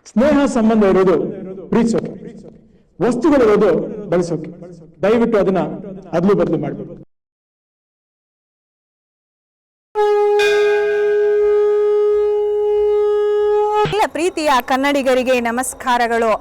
ಸ್ನೇಹ ಸಂಬಂಧ ಇರೋದು ಪ್ರೀತಿಸೋಕೆ, ವಸ್ತುಗಳಿರೋದು ಬಳಸೋಕೆ. ದಯವಿಟ್ಟು ಅದನ್ನ ಅದಲು ಬದಲು ಮಾಡಬೇಕು. ಎಲ್ಲ ಪ್ರೀತಿಯ ಕನ್ನಡಿಗರಿಗೆ ನಮಸ್ಕಾರಗಳು.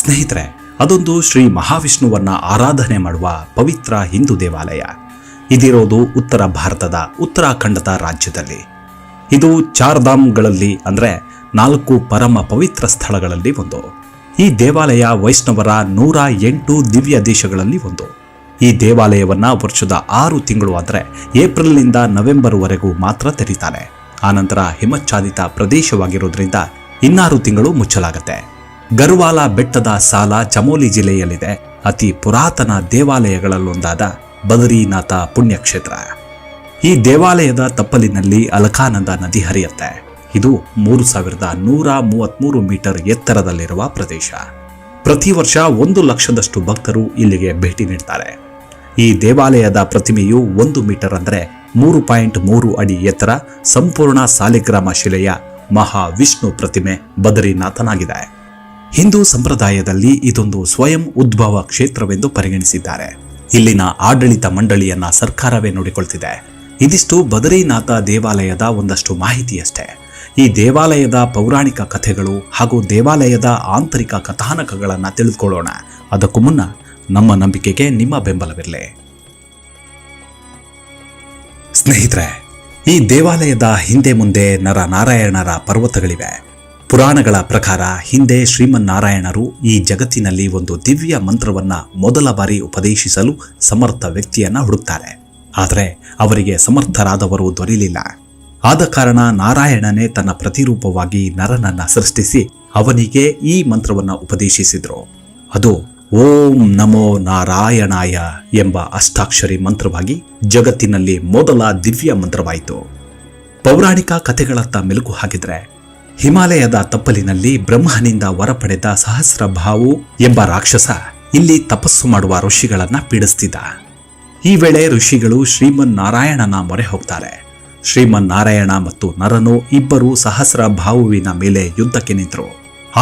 ಸ್ನೇಹಿತರೆ, ಅದೊಂದು ಶ್ರೀ ಮಹಾವಿಷ್ಣುವನ್ನ ಆರಾಧನೆ ಮಾಡುವ ಪವಿತ್ರ ಹಿಂದೂ ದೇವಾಲಯ. ಇದಿರೋದು ಉತ್ತರ ಭಾರತದ ಉತ್ತರಾಖಂಡದ ರಾಜ್ಯದಲ್ಲಿ. ಇದು ಚಾರ್ಧಾಮ್ಗಳಲ್ಲಿ ಅಂದರೆ 4 ಪರಮ ಪವಿತ್ರ ಸ್ಥಳಗಳಲ್ಲಿ ಒಂದು. ಈ ದೇವಾಲಯ ವೈಷ್ಣವರ 108 ದಿವ್ಯ ದೇಶಗಳಲ್ಲಿ ಒಂದು. ಈ ದೇವಾಲಯವನ್ನ ವರ್ಷದ 6 ತಿಂಗಳು ಅಂದರೆ ಏಪ್ರಿಲ್ನಿಂದ ನವೆಂಬರ್ವರೆಗೂ ಮಾತ್ರ ತೆರೀತಾರೆ. ಆನಂತರ ಹಿಮಚ್ಛಾದಿತ ಪ್ರದೇಶವಾಗಿರೋದ್ರಿಂದ 6 ತಿಂಗಳು ಮುಚ್ಚಲಾಗುತ್ತೆ. ಗರ್ವಾಲ ಬೆಟ್ಟದ ಸಾಲ ಚಮೋಲಿ ಜಿಲ್ಲೆಯಲ್ಲಿದೆ. ಅತಿ ಪುರಾತನ ದೇವಾಲಯಗಳಲ್ಲೊಂದಾದ ಬದರಿನಾಥ ಪುಣ್ಯಕ್ಷೇತ್ರ. ಈ ದೇವಾಲಯದ ತಪ್ಪಲಿನಲ್ಲಿ ಅಲಕಾನಂದ ನದಿ ಹರಿಯುತ್ತೆ. ಇದು 3133 ಮೀಟರ್ ಎತ್ತರದಲ್ಲಿರುವ ಪ್ರದೇಶ. ಪ್ರತಿ ವರ್ಷ 1 ಲಕ್ಷದಷ್ಟು ಭಕ್ತರು ಇಲ್ಲಿಗೆ ಭೇಟಿ ನೀಡ್ತಾರೆ. ಈ ದೇವಾಲಯದ ಪ್ರತಿಮೆಯು 1 ಮೀಟರ್ ಅಂದರೆ 3.3 ಅಡಿ ಎತ್ತರ ಸಂಪೂರ್ಣ ಸಾಲಿಗ್ರಾಮ ಶಿಲೆಯ ಮಹಾವಿಷ್ಣು ಪ್ರತಿಮೆ ಬದರಿನಾಥನಾಗಿದೆ. ಹಿಂದೂ ಸಂಪ್ರದಾಯದಲ್ಲಿ ಇದೊಂದು ಸ್ವಯಂ ಉದ್ಭವ ಕ್ಷೇತ್ರವೆಂದು ಪರಿಗಣಿಸಿದ್ದಾರೆ. ಇಲ್ಲಿನ ಆಡಳಿತ ಮಂಡಳಿಯನ್ನ ಸರ್ಕಾರವೇ ನೋಡಿಕೊಳ್ತಿದೆ. ಇದಿಷ್ಟು ಬದರಿನಾಥ ದೇವಾಲಯದ ಒಂದಷ್ಟು ಮಾಹಿತಿಯಷ್ಟೇ. ಈ ದೇವಾಲಯದ ಪೌರಾಣಿಕ ಕಥೆಗಳು ಹಾಗೂ ದೇವಾಲಯದ ಆಂತರಿಕ ಕಥಾನಕಗಳನ್ನು ತಿಳಿದುಕೊಳ್ಳೋಣ. ಅದಕ್ಕೂ ಮುನ್ನ ನಮ್ಮ ನಂಬಿಕೆಗೆ ನಿಮ್ಮ ಬೆಂಬಲವಿರಲಿ. ಸ್ನೇಹಿತರೆ, ಈ ದೇವಾಲಯದ ಹಿಂದೆ ಮುಂದೆ ನರನಾರಾಯಣರ ಪರ್ವತಗಳಿವೆ. ಪುರಾಣಗಳ ಪ್ರಕಾರ ಹಿಂದೆ ಶ್ರೀಮನ್ನಾರಾಯಣರು ಈ ಜಗತ್ತಿನಲ್ಲಿ ಒಂದು ದಿವ್ಯ ಮಂತ್ರವನ್ನ ಮೊದಲ ಬಾರಿ ಉಪದೇಶಿಸಲು ಸಮರ್ಥ ವ್ಯಕ್ತಿಯನ್ನ ಹುಡುಕ್ತಾರೆ. ಆದರೆ ಅವರಿಗೆ ಸಮರ್ಥರಾದವರು ದೊರೆಯಲಿಲ್ಲ. ಆದ ಕಾರಣ ನಾರಾಯಣನೇ ತನ್ನ ಪ್ರತಿರೂಪವಾಗಿ ನರನನ್ನ ಸೃಷ್ಟಿಸಿ ಅವನಿಗೆ ಈ ಮಂತ್ರವನ್ನ ಉಪದೇಶಿಸಿದ್ರು. ಅದು ಓಂ ನಮೋ ನಾರಾಯಣಾಯ ಎಂಬ ಅಷ್ಟಾಕ್ಷರಿ ಮಂತ್ರವಾಗಿ ಜಗತ್ತಿನಲ್ಲಿ ಮೊದಲ ದಿವ್ಯ ಮಂತ್ರವಾಯಿತು. ಪೌರಾಣಿಕ ಕಥೆಗಳತ್ತ ಮೆಲುಕು ಹಾಕಿದ್ರೆ, ಹಿಮಾಲಯದ ತಪ್ಪಲಿನಲ್ಲಿ ಬ್ರಹ್ಮನಿಂದ ವರ ಪಡೆದ ಸಹಸ್ರಭಾವು ಎಂಬ ರಾಕ್ಷಸ ಇಲ್ಲಿ ತಪಸ್ಸು ಮಾಡುವ ಋಷಿಗಳನ್ನ ಪೀಡಿಸ್ತಿದ್ದ. ಈ ವೇಳೆ ಋಷಿಗಳು ಶ್ರೀಮನ್ನಾರಾಯಣನ ಮೊರೆ ಹೋಗ್ತಾರೆ. ಶ್ರೀಮನ್ನಾರಾಯಣ ಮತ್ತು ನರನು ಇಬ್ಬರು ಸಹಸ್ರಭಾವುವಿನ ಮೇಲೆ ಯುದ್ಧಕ್ಕೆ ನಿಂತರು.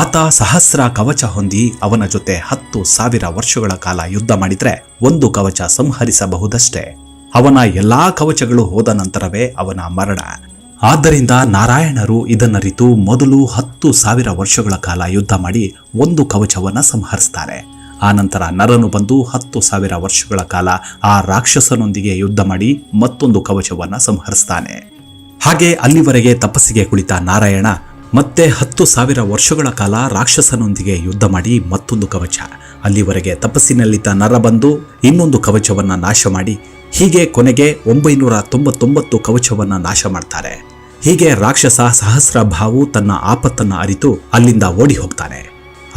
ಆತ ಸಹಸ್ರ ಕವಚ ಹೊಂದಿ ಅವನ ಜೊತೆ 10,000 ವರ್ಷಗಳ ಕಾಲ ಯುದ್ಧ ಮಾಡಿದ್ರೆ 1 ಕವಚ ಸಂಹರಿಸಬಹುದಷ್ಟೇ. ಅವನ ಎಲ್ಲಾ ಕವಚಗಳು ಹೋದ ನಂತರವೇ ಅವನ ಮರಣ. ಆದ್ದರಿಂದ ನಾರಾಯಣರು ಇದನ್ನರಿತು ಮೊದಲು 10,000 ವರ್ಷಗಳ ಕಾಲ ಯುದ್ಧ ಮಾಡಿ 1 ಕವಚವನ್ನ ಸಂಹರಿಸ್ತಾರೆ. ಆನಂತರ ನರನು ಬಂದು 10,000 ವರ್ಷಗಳ ಕಾಲ ಆ ರಾಕ್ಷಸನೊಂದಿಗೆ ಯುದ್ಧ ಮಾಡಿ ಮತ್ತೊಂದು ಕವಚವನ್ನ ಸಂಹರಿಸ್ತಾನೆ. ಹಾಗೆ ಅಲ್ಲಿವರೆಗೆ ತಪಸ್ಸಿಗೆ ಕುಳಿತ ನಾರಾಯಣ ಮತ್ತೆ 10,000 ವರ್ಷಗಳ ಕಾಲ ರಾಕ್ಷಸನೊಂದಿಗೆ ಯುದ್ಧ ಮಾಡಿ ಮತ್ತೊಂದು ಕವಚ. ಅಲ್ಲಿವರೆಗೆ ತಪಸ್ಸಿನಲ್ಲಿದ್ದ ನರ ಬಂದು ಇನ್ನೊಂದು ಕವಚವನ್ನ ನಾಶ ಮಾಡಿ, ಹೀಗೆ ಕೊನೆಗೆ 999 ಕವಚವನ್ನ ನಾಶ ಮಾಡ್ತಾರೆ. ಹೀಗೆ ರಾಕ್ಷಸ ಸಹಸ್ರಭಾವು ತನ್ನ ಆಪತ್ತನ್ನ ಅರಿತು ಅಲ್ಲಿಂದ ಓಡಿ ಹೋಗ್ತಾನೆ.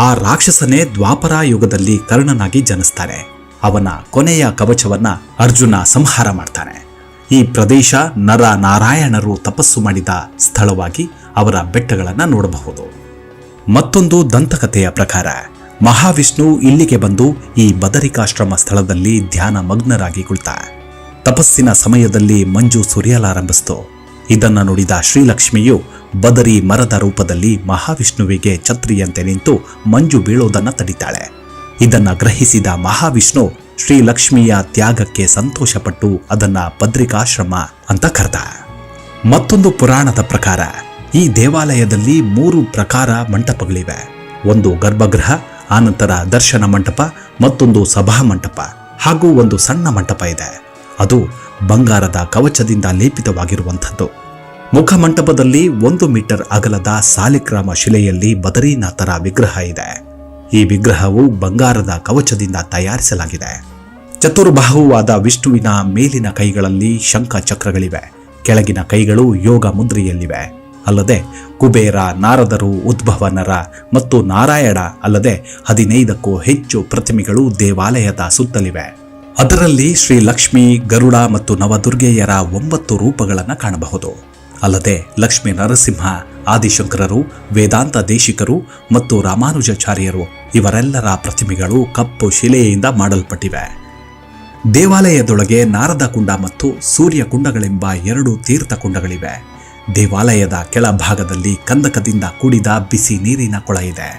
ಆ ರಾಕ್ಷಸನೇ ದ್ವಾಪರ ಯುಗದಲ್ಲಿ ಕರ್ಣನಾಗಿ ಜನಿಸ್ತಾನೆ. ಅವನ ಕೊನೆಯ ಕವಚವನ್ನ ಅರ್ಜುನ ಸಂಹಾರ ಮಾಡ್ತಾನೆ. ಈ ಪ್ರದೇಶ ನರ ನಾರಾಯಣರು ತಪಸ್ಸು ಮಾಡಿದ ಸ್ಥಳವಾಗಿ ಅವರ ಬೆಟ್ಟಗಳನ್ನು ನೋಡಬಹುದು. ಮತ್ತೊಂದು ದಂತಕಥೆಯ ಪ್ರಕಾರ ಮಹಾವಿಷ್ಣು ಇಲ್ಲಿಗೆ ಬಂದು ಈ ಬದರಿಕಾಶ್ರಮ ಸ್ಥಳದಲ್ಲಿ ಧ್ಯಾನ ಮಗ್ನರಾಗಿ ಕುಳಿತ. ತಪಸ್ಸಿನ ಸಮಯದಲ್ಲಿ ಮಂಜು ಸುರಿಯಲಾರಂಭಿಸಿತು. ಇದನ್ನು ನೋಡಿದ ಶ್ರೀಲಕ್ಷ್ಮಿಯು ಬದರಿ ಮರದ ರೂಪದಲ್ಲಿ ಮಹಾವಿಷ್ಣುವಿಗೆ ಛತ್ರಿಯಂತೆ ನಿಂತು ಮಂಜು ಬೀಳೋದನ್ನು ತಡಿತಾಳೆ. ಇದನ್ನ ಗ್ರಹಿಸಿದ ಮಹಾವಿಷ್ಣು ಶ್ರೀಲಕ್ಷ್ಮಿಯ ತ್ಯಾಗಕ್ಕೆ ಸಂತೋಷಪಟ್ಟು ಅದನ್ನ ಬದ್ರಿಕಾಶ್ರಮ ಅಂತ ಕರೆದ. ಮತ್ತೊಂದು ಪುರಾಣದ ಪ್ರಕಾರ ಈ ದೇವಾಲಯದಲ್ಲಿ 3 ಪ್ರಕಾರ ಮಂಟಪಗಳಿವೆ. ಒಂದು ಗರ್ಭಗೃಹ, ಆನಂತರ ದರ್ಶನ ಮಂಟಪ, ಮತ್ತೊಂದು ಸಭಾ ಮಂಟಪ ಹಾಗೂ ಒಂದು ಸಣ್ಣ ಮಂಟಪ ಇದೆ. ಅದು ಬಂಗಾರದ ಕವಚದಿಂದ ಲೇಪಿತವಾಗಿರುವಂಥದ್ದು. ಮುಖಮಂಟಪದಲ್ಲಿ 1 ಮೀಟರ್ ಅಗಲದ ಸಾಲಿಗ್ರಾಮ ಶಿಲೆಯಲ್ಲಿ ಬದರಿನಾಥರ ವಿಗ್ರಹ ಇದೆ. ಈ ವಿಗ್ರಹವು ಬಂಗಾರದ ಕವಚದಿಂದ ತಯಾರಿಸಲಾಗಿದೆ. ಚತುರ್ಬಾಹುವಾದ ವಿಷ್ಣುವಿನ ಮೇಲಿನ ಕೈಗಳಲ್ಲಿ ಶಂಖ ಚಕ್ರಗಳಿವೆ. ಕೆಳಗಿನ ಕೈಗಳು ಯೋಗ ಮುದ್ರೆಯಲ್ಲಿವೆ. ಅಲ್ಲದೆ ಕುಬೇರ, ನಾರದರು, ಉದ್ಭವ ನರ ಮತ್ತು ನಾರಾಯಣ ಅಲ್ಲದೆ 15ಕ್ಕೂ ಹೆಚ್ಚು ಪ್ರತಿಮೆಗಳು ದೇವಾಲಯದ ಸುತ್ತಲಿವೆ. ಅದರಲ್ಲಿ ಶ್ರೀ ಲಕ್ಷ್ಮಿ, ಗರುಡ ಮತ್ತು ನವದುರ್ಗೆಯರ 9 ರೂಪಗಳನ್ನು ಕಾಣಬಹುದು. ಅಲ್ಲದೆ ಲಕ್ಷ್ಮೀ ನರಸಿಂಹ, ಆದಿಶಂಕರರು, ವೇದಾಂತ ದೇಶಿಕರು ಮತ್ತು ರಾಮಾನುಜಾಚಾರ್ಯರು ಇವರೆಲ್ಲರ ಪ್ರತಿಮೆಗಳು ಕಪ್ಪು ಶಿಲೆಯಿಂದ ಮಾಡಲ್ಪಟ್ಟಿವೆ. ದೇವಾಲಯದೊಳಗೆ ನಾರದ ಕುಂಡ ಮತ್ತು ಸೂರ್ಯ ಕುಂಡಗಳೆಂಬ 2 ತೀರ್ಥ ಕುಂಡಗಳಿವೆ. ದೇವಾಲಯದ ಕೆಳಭಾಗದಲ್ಲಿ ಕಂದಕದಿಂದ ಕೂಡಿದ ಬಿಸಿ ನೀರಿನ ಕೊಳ ಇದೆ.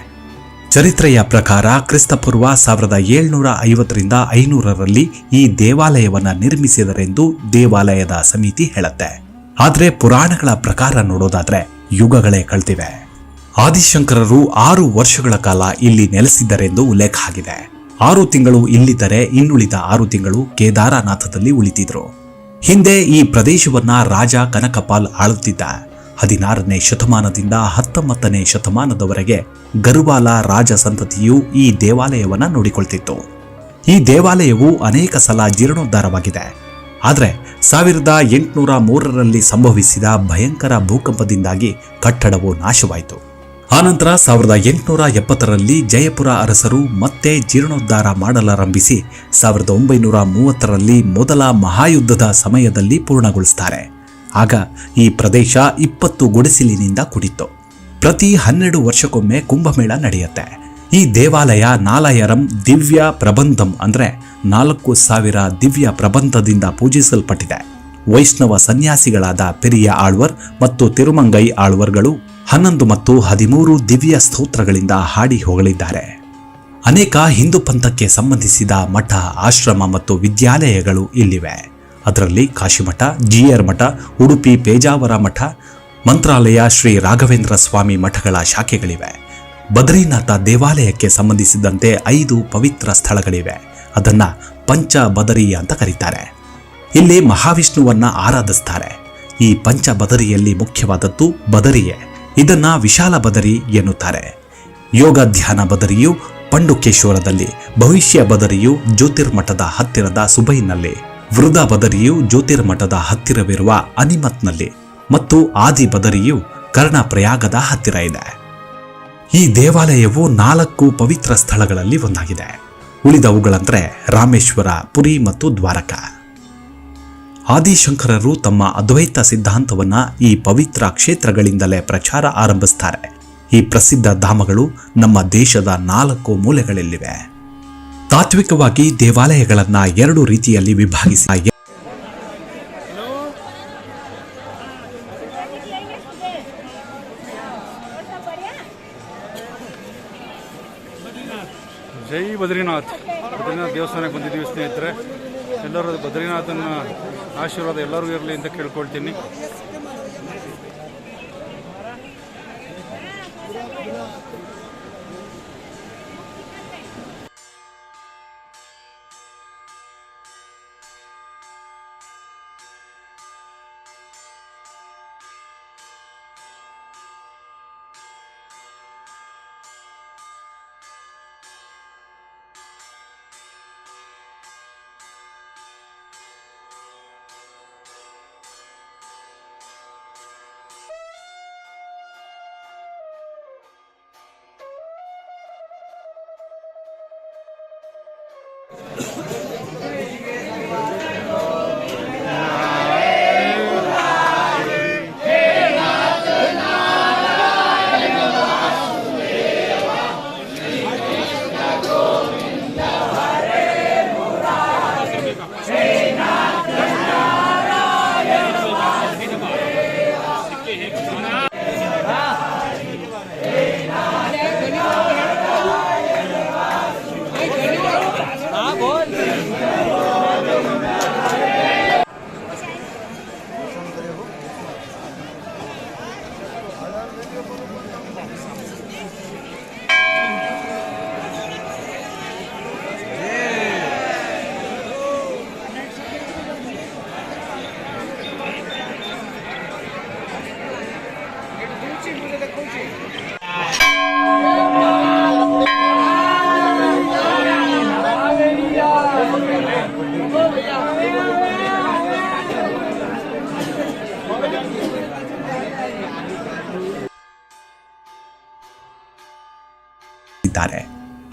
ಚರಿತ್ರೆಯ ಪ್ರಕಾರ ಕ್ರಿಸ್ತಪೂರ್ವ 1750ರಿಂದ 500ರಲ್ಲಿ ಈ ದೇವಾಲಯವನ್ನು ನಿರ್ಮಿಸಿದರೆಂದು ದೇವಾಲಯದ ಸಮಿತಿ ಹೇಳುತ್ತೆ. ಆದರೆ ಪುರಾಣಗಳ ಪ್ರಕಾರ ನೋಡೋದಾದ್ರೆ ಯುಗಗಳೇ ಕಳ್ತಿವೆ. ಆದಿಶಂಕರರು 6 ವರ್ಷಗಳ ಕಾಲ ಇಲ್ಲಿ ನೆಲೆಸಿದ್ದರೆಂದು ಉಲ್ಲೇಖ ಆಗಿದೆ. 6 ತಿಂಗಳು ಇಲ್ಲಿದ್ದರೆ ಇನ್ನುಳಿದ 6 ತಿಂಗಳು ಕೇದಾರನಾಥದಲ್ಲಿ ಉಳಿದಿದ್ರು. ಹಿಂದೆ ಈ ಪ್ರದೇಶವನ್ನ ರಾಜ ಕನಕಪಾಲ್ ಆಳುತ್ತಿದ್ದ. 16ನೇ ಶತಮಾನದಿಂದ 19ನೇ ಶತಮಾನದವರೆಗೆ ಗರುವಾಲ ರಾಜ ಸಂತತಿಯು ಈ ದೇವಾಲಯವನ್ನ ನೋಡಿಕೊಳ್ತಿತ್ತು. ಈ ದೇವಾಲಯವು ಅನೇಕ ಸಲ ಜೀರ್ಣೋದ್ಧಾರವಾಗಿದೆ. ಆದರೆ 1803ರಲ್ಲಿ ಸಂಭವಿಸಿದ ಭಯಂಕರ ಭೂಕಂಪದಿಂದಾಗಿ ಕಟ್ಟಡವು ನಾಶವಾಯಿತು. ಆನಂತರ 1870ರಲ್ಲಿ ಜಯಪುರ ಅರಸರು ಮತ್ತೆ ಜೀರ್ಣೋದ್ಧಾರ ಮಾಡಲಾರಂಭಿಸಿ 1930ರಲ್ಲಿ ಮೊದಲ ಮಹಾಯುದ್ಧದ ಸಮಯದಲ್ಲಿ ಪೂರ್ಣಗೊಳಿಸುತ್ತಾರೆ. ಆಗ ಈ ಪ್ರದೇಶ 20 ಗುಡಿಸಿಲಿನಿಂದ ಕೂಡಿತ್ತು. ಪ್ರತಿ 12 ವರ್ಷಕ್ಕೊಮ್ಮೆ ಕುಂಭಮೇಳ ನಡೆಯುತ್ತೆ. ಈ ದೇವಾಲಯ 4000 ದಿವ್ಯ ಪ್ರಬಂಧಂ ಅಂದ್ರೆ 4000 ದಿವ್ಯ ಪ್ರಬಂಧದಿಂದ ಪೂಜಿಸಲ್ಪಟ್ಟಿದೆ. ವೈಷ್ಣವ ಸನ್ಯಾಸಿಗಳಾದ ಪೆರಿಯ ಆಳ್ವರ್ ಮತ್ತು ತಿರುಮಂಗೈ ಆಳ್ವರ್ಗಳು 11 ಮತ್ತು 13 ದಿವ್ಯ ಸ್ತೋತ್ರಗಳಿಂದ ಹಾಡಿ ಹೊಗಳಿದ್ದಾರೆ. ಅನೇಕ ಹಿಂದೂ ಪಂಥಕ್ಕೆ ಸಂಬಂಧಿಸಿದ ಮಠ, ಆಶ್ರಮ ಮತ್ತು ವಿದ್ಯಾಲಯಗಳು ಇಲ್ಲಿವೆ. ಅದರಲ್ಲಿ ಕಾಶಿಮಠ, ಜಿಯರ್ ಮಠ, ಉಡುಪಿ ಪೇಜಾವರ ಮಠ, ಮಂತ್ರಾಲಯ, ಶ್ರೀ ರಾಘವೇಂದ್ರ ಸ್ವಾಮಿ ಮಠಗಳ ಶಾಖೆಗಳಿವೆ. ಬದ್ರಿನಾಥ ದೇವಾಲಯಕ್ಕೆ ಸಂಬಂಧಿಸಿದಂತೆ 5 ಪವಿತ್ರ ಸ್ಥಳಗಳಿವೆ. ಅದನ್ನ ಪಂಚ ಬದರಿ ಅಂತ ಕರೀತಾರೆ. ಇಲ್ಲಿ ಮಹಾವಿಷ್ಣುವನ್ನ ಆರಾಧಿಸ್ತಾರೆ. ಈ ಪಂಚ ಬದರಿಯಲ್ಲಿ ಮುಖ್ಯವಾದದ್ದು ಬದರಿಯೇ. ಇದನ್ನ ವಿಶಾಲ ಬದರಿ ಎನ್ನುತ್ತಾರೆ. ಯೋಗ ಧ್ಯಾನ ಬದರಿಯು ಪಂಡುಕೇಶ್ವರದಲ್ಲಿ, ಭವಿಷ್ಯ ಬದರಿಯು ಜ್ಯೋತಿರ್ಮಠದ ಹತ್ತಿರದ ಸುಬೈನಲ್ಲಿ, ವೃದ ಬದರಿಯು ಜ್ಯೋತಿರ್ಮಠದ ಹತ್ತಿರವಿರುವ ಅನಿಮತ್ನಲ್ಲಿ ಮತ್ತು ಆದಿ ಬದರಿಯು ಕರ್ಣಪ್ರಯಾಗದ ಹತ್ತಿರ ಇದೆ. ಈ ದೇವಾಲಯವು 4 ಪವಿತ್ರ ಸ್ಥಳಗಳಲ್ಲಿ ಒಂದಾಗಿದೆ. ಉಳಿದವುಗಳಂದ್ರೆ ರಾಮೇಶ್ವರ, ಪುರಿ ಮತ್ತು ದ್ವಾರಕ. ಆದಿಶಂಕರರು ತಮ್ಮ ಅದ್ವೈತ ಸಿದ್ಧಾಂತವನ್ನ ಈ ಪವಿತ್ರ ಕ್ಷೇತ್ರಗಳಿಂದಲೇ ಪ್ರಚಾರ ಆರಂಭಿಸುತ್ತಾರೆ. ಈ ಪ್ರಸಿದ್ಧ ಧಾಮಗಳು ನಮ್ಮ ದೇಶದ 4 ಮೂಲೆಗಳಲ್ಲಿವೆ. ತಾತ್ವಿಕವಾಗಿ ದೇವಾಲಯಗಳನ್ನ 2 ರೀತಿಯಲ್ಲಿ ವಿಭಾಗಿಸಿ ಜೈ ಬದ್ರಿನಾಥ್ ದೇವಸ್ಥಾನಕ್ಕೆ ಬಂದಿದ್ದೀವಿ ಸ್ನೇಹಿತರೆ. ಎಲ್ಲರೂ ಬದ್ರಿನಾಥನ ಆಶೀರ್ವಾದ ಎಲ್ಲರಿಗೂ ಇರಲಿ ಅಂತ ಕೇಳ್ಕೊಳ್ತೀನಿ.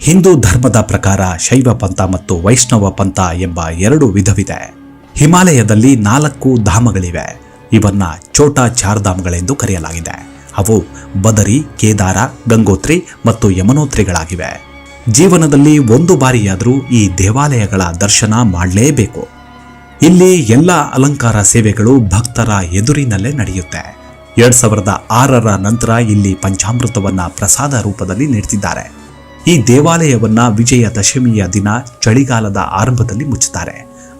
ಹಿಂದೂ ಧರ್ಮದ ಪ್ರಕಾರ ಶೈವ ಪಂಥ ಮತ್ತು ವೈಷ್ಣವ ಪಂಥ ಎಂಬ 2 ವಿಧವಿದೆ. ಹಿಮಾಲಯದಲ್ಲಿ 4 ಧಾಮಗಳಿವೆ. ಇವನ್ನ ಛೋಟಾ ಚಾರ್ಧಾಮ್ಗಳೆಂದು ಕರೆಯಲಾಗಿದೆ. ಅವು ಬದರಿ, ಕೇದಾರ, ಗಂಗೋತ್ರಿ ಮತ್ತು ಯಮನೋತ್ರಿಗಳಾಗಿವೆ. ಜೀವನದಲ್ಲಿ 1 ಬಾರಿಯಾದರೂ ಈ ದೇವಾಲಯಗಳ ದರ್ಶನ ಮಾಡಲೇಬೇಕು. ಇಲ್ಲಿ ಎಲ್ಲ ಅಲಂಕಾರ ಸೇವೆಗಳು ಭಕ್ತರ ಎದುರಿನಲ್ಲೇ ನಡೆಯುತ್ತೆ. 2006ರ ನಂತರ ಇಲ್ಲಿ ಪಂಚಾಮೃತವನ್ನ ಪ್ರಸಾದ ರೂಪದಲ್ಲಿ ನೀಡ್ತಿದ್ದಾರೆ. ಈ ದೇವಾಲಯವನ್ನ ವಿಜಯದಶಮಿಯ ದಿನ ಚಳಿಗಾಲದ ಆರಂಭದಲ್ಲಿ ಮುಚ್ಚುತ್ತಾರೆ.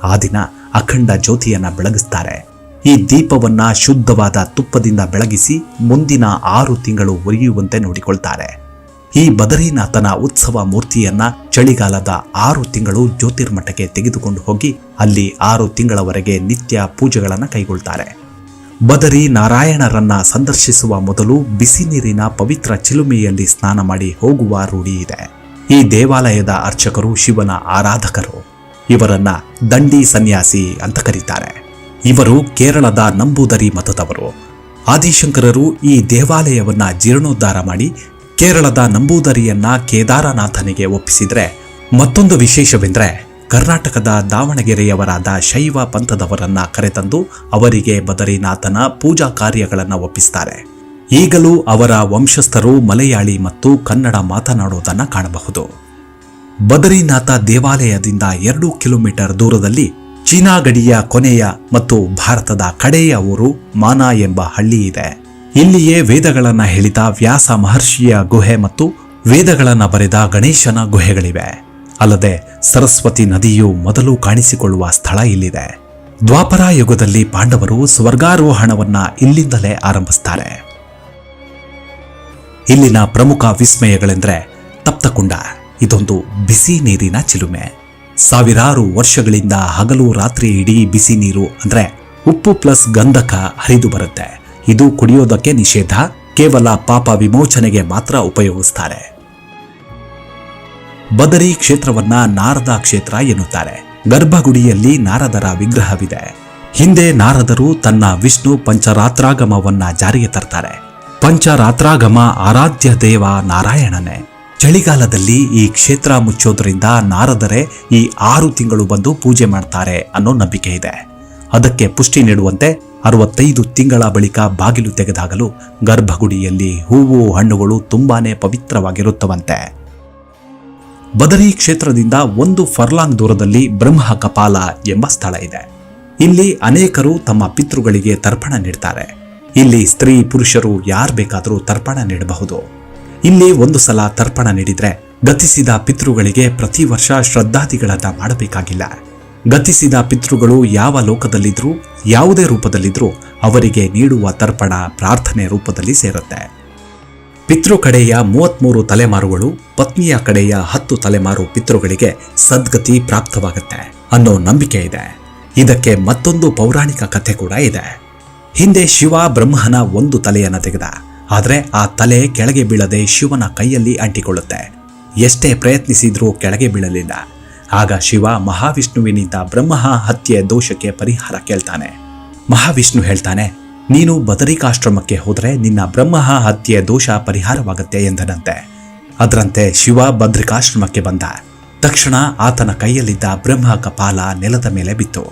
ಆ ದಿನ ಅಖಂಡ ಜ್ಯೋತಿಯನ್ನ ಬೆಳಗಿಸ್ತಾರೆ. ಈ ದೀಪವನ್ನ ಶುದ್ಧವಾದ ತುಪ್ಪದಿಂದ ಬೆಳಗಿಸಿ ಮುಂದಿನ 6 ತಿಂಗಳು ಉರಿಯುವಂತೆ ನೋಡಿಕೊಳ್ತಾರೆ. ಈ ಬದರಿನಾಥನ ಉತ್ಸವ ಮೂರ್ತಿಯನ್ನ ಚಳಿಗಾಲದ 6 ತಿಂಗಳು ಜ್ಯೋತಿರ್ಮಠಕ್ಕೆ ತೆಗೆದುಕೊಂಡು ಹೋಗಿ ಅಲ್ಲಿ 6 ತಿಂಗಳವರೆಗೆ ನಿತ್ಯ ಪೂಜೆಗಳನ್ನು ಕೈಗೊಳ್ತಾರೆ. ಬದರಿ ನಾರಾಯಣರನ್ನ ಸಂದರ್ಶಿಸುವ ಮೊದಲು ಬಿಸಿ ನೀರಿನ ಪವಿತ್ರ ಚಿಲುಮೆಯಲ್ಲಿ ಸ್ನಾನ ಮಾಡಿ ಹೋಗುವ ರೂಢಿ ಇದೆ. ಈ ದೇವಾಲಯದ ಅರ್ಚಕರು ಶಿವನ ಆರಾಧಕರು. ಇವರನ್ನ ದಂಡಿ ಸನ್ಯಾಸಿ ಅಂತ ಕರೀತಾರೆ. ಇವರು ಕೇರಳದ ನಂಬೂದರಿ ಮತದವರು. ಆದಿಶಂಕರರು ಈ ದೇವಾಲಯವನ್ನ ಜೀರ್ಣೋದ್ಧಾರ ಮಾಡಿ ಕೇರಳದ ನಂಬೂದರಿಯನ್ನ ಕೇದಾರನಾಥನಿಗೆ ಒಪ್ಪಿಸಿದ್ರೆ, ಮತ್ತೊಂದು ವಿಶೇಷವೆಂದರೆ ಕರ್ನಾಟಕದ ದಾವಣಗೆರೆಯವರಾದ ಶೈವ ಪಂಥದವರನ್ನ ಕರೆತಂದು ಅವರಿಗೆ ಬದರಿನಾಥನ ಪೂಜಾ ಕಾರ್ಯಗಳನ್ನು ಒಪ್ಪಿಸ್ತಾರೆ. ಈಗಲೂ ಅವರ ವಂಶಸ್ಥರು ಮಲಯಾಳಿ ಮತ್ತು ಕನ್ನಡ ಮಾತನಾಡುವುದನ್ನು ಕಾಣಬಹುದು. ಬದರಿನಾಥ ದೇವಾಲಯದಿಂದ 2 ಕಿಲೋಮೀಟರ್ ದೂರದಲ್ಲಿ ಚೀನಾ ಗಡಿಯ ಕೊನೆಯ ಮತ್ತು ಭಾರತದ ಕಡೆಯ ಊರು ಮಾನಾ ಎಂಬ ಹಳ್ಳಿ ಇದೆ. ಇಲ್ಲಿಯೇ ವೇದಗಳನ್ನು ಹೇಳಿದ ವ್ಯಾಸ ಮಹರ್ಷಿಯ ಗುಹೆ ಮತ್ತು ವೇದಗಳನ್ನು ಬರೆದ ಗಣೇಶನ ಗುಹೆಗಳಿವೆ. ಅಲ್ಲದೆ ಸರಸ್ವತಿ ನದಿಯು ಮೊದಲು ಕಾಣಿಸಿಕೊಳ್ಳುವ ಸ್ಥಳ ಇಲ್ಲಿದೆ. ದ್ವಾಪರ ಯುಗದಲ್ಲಿ ಪಾಂಡವರು ಸ್ವರ್ಗಾರೋಹಣವನ್ನ ಇಲ್ಲಿಂದಲೇ ಆರಂಭಿಸ್ತಾರೆ. ಇಲ್ಲಿನ ಪ್ರಮುಖ ವಿಸ್ಮಯಗಳೆಂದರೆ ತಪ್ತಕುಂಡ. ಇದೊಂದು ಬಿಸಿ ನೀರಿನ ಚಿಲುಮೆ. ಸಾವಿರಾರು ವರ್ಷಗಳಿಂದ ಹಗಲು ರಾತ್ರಿ ಇಡೀ ಬಿಸಿ ನೀರು ಅಂದ್ರೆ ಉಪ್ಪು ಪ್ಲಸ್ ಗಂಧಕ ಹರಿದು ಬರುತ್ತೆ. ಇದು ಕುಡಿಯೋದಕ್ಕೆ ನಿಷೇಧ, ಕೇವಲ ಪಾಪ ವಿಮೋಚನೆಗೆ ಮಾತ್ರ ಉಪಯೋಗಿಸ್ತಾರೆ. ಬದರಿ ಕ್ಷೇತ್ರವನ್ನ ನಾರದ ಕ್ಷೇತ್ರ ಎನ್ನುತ್ತಾರೆ. ಗರ್ಭಗುಡಿಯಲ್ಲಿ ನಾರದರ ವಿಗ್ರಹವಿದೆ. ಹಿಂದೆ ನಾರದರು ತನ್ನ ವಿಷ್ಣು ಪಂಚರಾತ್ರಾಗಮವನ್ನ ಜಾರಿಗೆ ತರ್ತಾರೆ. ಪಂಚರಾತ್ರಾಗಮ ಆರಾಧ್ಯ ದೇವ ನಾರಾಯಣನೇ. ಚಳಿಗಾಲದಲ್ಲಿ ಈ ಕ್ಷೇತ್ರ ಮುಚ್ಚೋದ್ರಿಂದ ನಾರದರೇ ಈ 6 ತಿಂಗಳು ಬಂದು ಪೂಜೆ ಮಾಡ್ತಾರೆ ಅನ್ನೋ ನಂಬಿಕೆ ಇದೆ. ಅದಕ್ಕೆ ಪುಷ್ಟಿ ನೀಡುವಂತೆ 65 ತಿಂಗಳ ಬಳಿಕ ಬಾಗಿಲು ತೆಗೆದಾಗಲೂ ಗರ್ಭಗುಡಿಯಲ್ಲಿ ಹೂವು ಹಣ್ಣುಗಳು ತುಂಬಾನೇ ಪವಿತ್ರವಾಗಿರುತ್ತವಂತೆ. ಬದರಿ ಕ್ಷೇತ್ರದಿಂದ 1 ಫರ್ಲಾಂಗ್ ದೂರದಲ್ಲಿ ಬ್ರಹ್ಮ ಕಪಾಲ ಎಂಬ ಸ್ಥಳ ಇದೆ. ಇಲ್ಲಿ ಅನೇಕರು ತಮ್ಮ ಪಿತೃಗಳಿಗೆ ತರ್ಪಣ ನೀಡ್ತಾರೆ. ಇಲ್ಲಿ ಸ್ತ್ರೀ ಪುರುಷರು ಯಾರು ಬೇಕಾದರೂ ತರ್ಪಣ ನೀಡಬಹುದು. ಇಲ್ಲಿ 1 ಸಲ ತರ್ಪಣ ನೀಡಿದ್ರೆ ಗತಿಸಿದ ಪಿತೃಗಳಿಗೆ ಪ್ರತಿ ವರ್ಷ ಶ್ರದ್ಧಾದಿಗಳನ್ನ ಮಾಡಬೇಕಾಗಿಲ್ಲ. ಗತಿಸಿದ ಪಿತೃಗಳು ಯಾವ ಲೋಕದಲ್ಲಿದ್ರೂ ಯಾವುದೇ ರೂಪದಲ್ಲಿದ್ರೂ ಅವರಿಗೆ ನೀಡುವ ತರ್ಪಣ ಪ್ರಾರ್ಥನೆ ರೂಪದಲ್ಲಿ ಸೇರುತ್ತೆ. ಪಿತೃ ಕಡೆಯ 33 ತಲೆಮಾರುಗಳು, ಪತ್ನಿಯ ಕಡೆಯ 10 ತಲೆಮಾರು ಪಿತೃಗಳಿಗೆ ಸದ್ಗತಿ ಪ್ರಾಪ್ತವಾಗುತ್ತೆ ಅನ್ನೋ ನಂಬಿಕೆ ಇದೆ. ಇದಕ್ಕೆ ಮತ್ತೊಂದು ಪೌರಾಣಿಕ ಕಥೆ ಕೂಡ ಇದೆ. ಹಿಂದೆ ಶಿವ ಬ್ರಹ್ಮನ 1 ತಲೆಯನ್ನು ತೆಗೆದ. ಆದರೆ ಆ ತಲೆ ಕೆಳಗೆ ಬೀಳದೆ ಶಿವನ ಕೈಯಲ್ಲಿ ಅಂಟಿಕೊಳ್ಳುತ್ತೆ. ಎಷ್ಟೇ ಪ್ರಯತ್ನಿಸಿದ್ರೂ ಕೆಳಗೆ ಬೀಳಲಿಲ್ಲ. ಆಗ ಶಿವ ಮಹಾವಿಷ್ಣುವಿನಿಂದ ಬ್ರಹ್ಮ ಹತ್ಯೆ ದೋಷಕ್ಕೆ ಪರಿಹಾರ ಕೇಳ್ತಾನೆ. ಮಹಾವಿಷ್ಣು ಹೇಳ್ತಾನೆ, ನೀನು ಬದರಿಕಾಶ್ರಮಕ್ಕೆ ಹೋದರೆ ನಿನ್ನ ಬ್ರಹ್ಮ ಹತ್ಯೆ ದೋಷ ಪರಿಹಾರವಾಗುತ್ತೆ ಎಂದನಂತೆ. ಅದರಂತೆ ಶಿವ ಬದ್ರಿಕಾಶ್ರಮಕ್ಕೆ ಬಂದ. ತಕ್ಷಣ ಆತನ ಕೈಯಲ್ಲಿದ್ದ ಬ್ರಹ್ಮ ಕಪಾಲ ನೆಲದ ಮೇಲೆ ಬಿತ್ತು.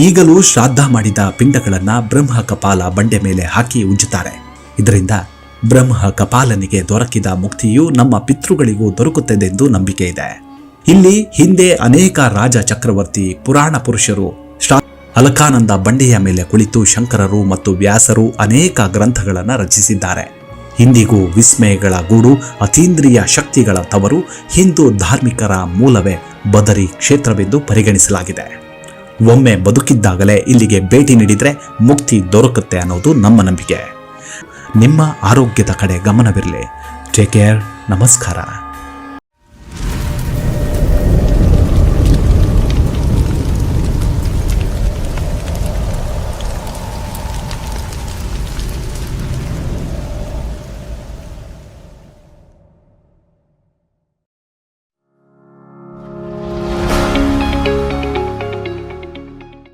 ಈಗಲೂ ಶ್ರಾದ್ದ ಮಾಡಿದ ಪಿಂಡಗಳನ್ನ ಬ್ರಹ್ಮ ಕಪಾಲ ಬಂಡೆ ಮೇಲೆ ಹಾಕಿ ಉಜ್ಜುತ್ತಾರೆ. ಇದರಿಂದ ಬ್ರಹ್ಮ ಕಪಾಲನಿಗೆ ದೊರಕಿದ ಮುಕ್ತಿಯು ನಮ್ಮ ಪಿತೃಗಳಿಗೂ ದೊರಕುತ್ತದೆಂದು ನಂಬಿಕೆ ಇದೆ. ಇಲ್ಲಿ ಹಿಂದೆ ಅನೇಕ ರಾಜ ಚಕ್ರವರ್ತಿ ಪುರಾಣ ಪುರುಷರು ಅಲಕಾನಂದ ಬಂಡೆಯ ಮೇಲೆ ಕುಳಿತು ಶಂಕರರು ಮತ್ತು ವ್ಯಾಸರು ಅನೇಕ ಗ್ರಂಥಗಳನ್ನು ರಚಿಸಿದ್ದಾರೆ. ಇಂದಿಗೂ ವಿಸ್ಮಯಗಳ ಗೂಡು, ಅತೀಂದ್ರಿಯ ಶಕ್ತಿಗಳ ತವರು, ಹಿಂದೂ ಧಾರ್ಮಿಕರ ಮೂಲವೇ ಬದರಿ ಕ್ಷೇತ್ರವೆಂದು ಪರಿಗಣಿಸಲಾಗಿದೆ. ಒಮ್ಮೆ ಬದುಕಿದ್ದಾಗಲೇ ಇಲ್ಲಿಗೆ ಭೇಟಿ ನೀಡಿದರೆ ಮುಕ್ತಿ ದೊರಕುತ್ತೆ ಅನ್ನೋದು ನಮ್ಮ ನಂಬಿಕೆ. ನಿಮ್ಮ ಆರೋಗ್ಯದ ಕಡೆ ಗಮನವಿರಲಿ. Take care. ನಮಸ್ಕಾರ.